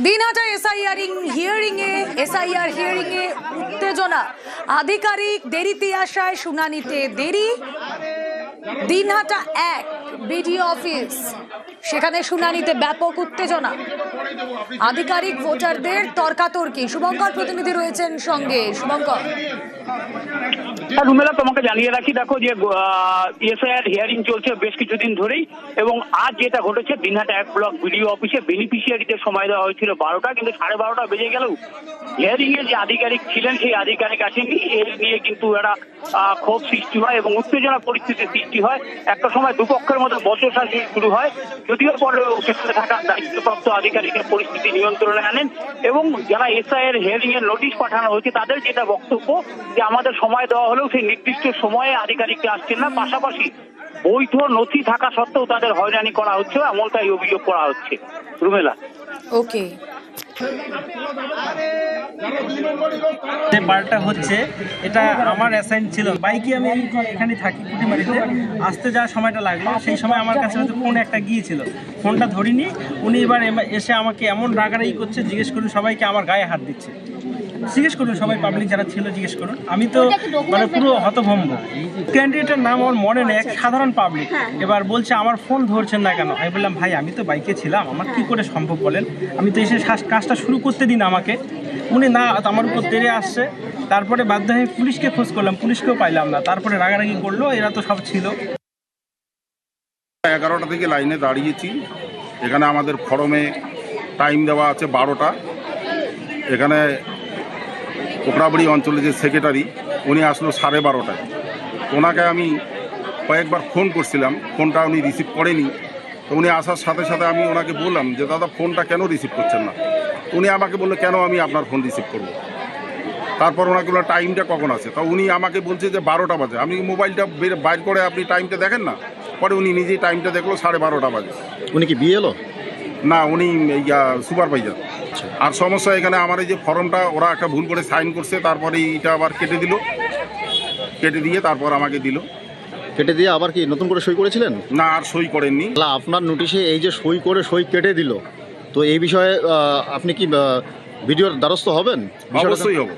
Dinhata SIR hearing এ উত্তেজনা, আধিকারিক দেরিতে আসায় শুনানিতে দেরি। দিনহাটা 1 বিডিও অফিস, সেখানে শুনানিতে ব্যাপক উত্তেজনা, আধিকারিক ভোটারদের তর্কাতর্কি। শুভঙ্কর প্রতিনিধি রয়েছেন সঙ্গে। শুভঙ্কর, রুমেলা, তোমাকে জানিয়ে রাখি, দেখো যে এসআইআর হিয়ারিং চলছে বেশ কিছুদিন ধরেই, এবং আজ যেটা ঘটেছে দিনহাটা 1 ব্লক বিডিও অফিসে বেনিফিশিয়ারিদের সময় দেওয়া হয়েছিল 12টা, কিন্তু 12:30 বেজে গেলেও হিয়ারিং এর যে আধিকারিক ছিলেন সেই আধিকারিক আসেনি। এর নিয়ে কিন্তু একটা ক্ষোভ সৃষ্টি হয় এবং উত্তেজনা পরিস্থিতির সৃষ্টি হয়। একটা সময় দুপক্ষের মধ্যে বচসা শুরু হয়, যদিও পরে সেখানে থাকা দায়িত্বপ্রাপ্ত আধিকারিকের পরিস্থিতি নিয়ন্ত্রণে আনেন এবং যারা এসআইআর হিয়ারিং এর নোটিশ পাঠানো হয়েছে তাদের যেটা বক্তব্য যে আমাদের সময় দেওয়া হলেও সেই নির্দিষ্ট সময়ে আধিকারিকরা আসছেন না, পাশাপাশি বৈধ নথি থাকা সত্ত্বেও তাদের হয়রানি করা হচ্ছে, এমনটাই অভিযোগ করা হচ্ছে। রুমেলা, ওকে। যে বারটা হচ্ছে এটা আমার অ্যাসাইন ছিল। বাইকে আমি এখানে থাকি কুটিমারিতে, আসতে যাওয়ার সময়টা লাগলো। সেই সময় আমার কাছে হয়তো ফোন একটা গিয়েছিল, ফোনটা ধরিনি। উনি এবার এসে আমাকে এমন রাগারাগি করছে, জিজ্ঞেস করুন সবাইকে, আমার গায়ে হাত দিচ্ছে। জিজ্ঞেস করুন সবাই, পাবলিক যারা ছিল জিজ্ঞেস করুন। আমি তো মানে পুরো হতভম্ব। ক্যান্ডিডেটের নাম আমার মনে নেই, এক সাধারণ পাবলিক। এবার বলছে আমার ফোন ধরছেন না কেন? আমি বললাম ভাই আমি তো বাইকে ছিলাম, আমার কি করে সম্ভব বলেন? আমি তো এসে কাজটা শুরু করতে দিন আমাকে। উনি না, আমার উপর তেড়ে আসছে। তারপরে বাধ্য হয়ে পুলিশকে খোঁজ করলাম, পুলিশকেও পাইলাম না। তারপরে রাগারাগি করলো, এরা তো সব ছিল। 11টা থেকে লাইনে দাঁড়িয়েছি। এখানে আমাদের ফরমে টাইম দেওয়া আছে 12টা। এখানে কোকড়াবাড়ি অঞ্চলে যে সেক্রেটারি উনি আসলো 12:30টায়। ওনাকে আমি কয়েকবার ফোন করছিলাম, ফোনটা উনি রিসিভ করেনি। তো উনি আসার সাথে সাথে আমি ওনাকে বললাম যে দাদা ফোনটা কেন রিসিভ করছেন না? উনি আমাকে বললো কেন আমি আপনার ফোন রিসিভ করব। তারপর ওনাকে বললো টাইমটা কখন আছে? তা উনি আমাকে বলছে যে 12টা বাজে। আমি মোবাইলটা বাইর করে আপনি টাইমটা দেখেন না। পরে উনি নিজেই টাইমটা দেখলো 12:30 বাজে। উনি কি বিএলও? না, উনি সুপারভাইজার। আর সমস্যা এখানে আমার এই যে ফর্মটা ওরা একটা ভুল করে সাইন করছে, তারপরে এটা আবার কেটে দিল, কেটে দিয়ে তারপর আমাকে দিল। কেটে দিয়ে আবার কি নতুন করে সই করেছিলেন? না, আর সই করেননি। আপনার নোটিশে এই যে সই করে সই কেটে দিল, তো এই বিষয়ে আপনি কি ভিডিওর দ্বারস্থ হবেন? অবশ্যই হবো।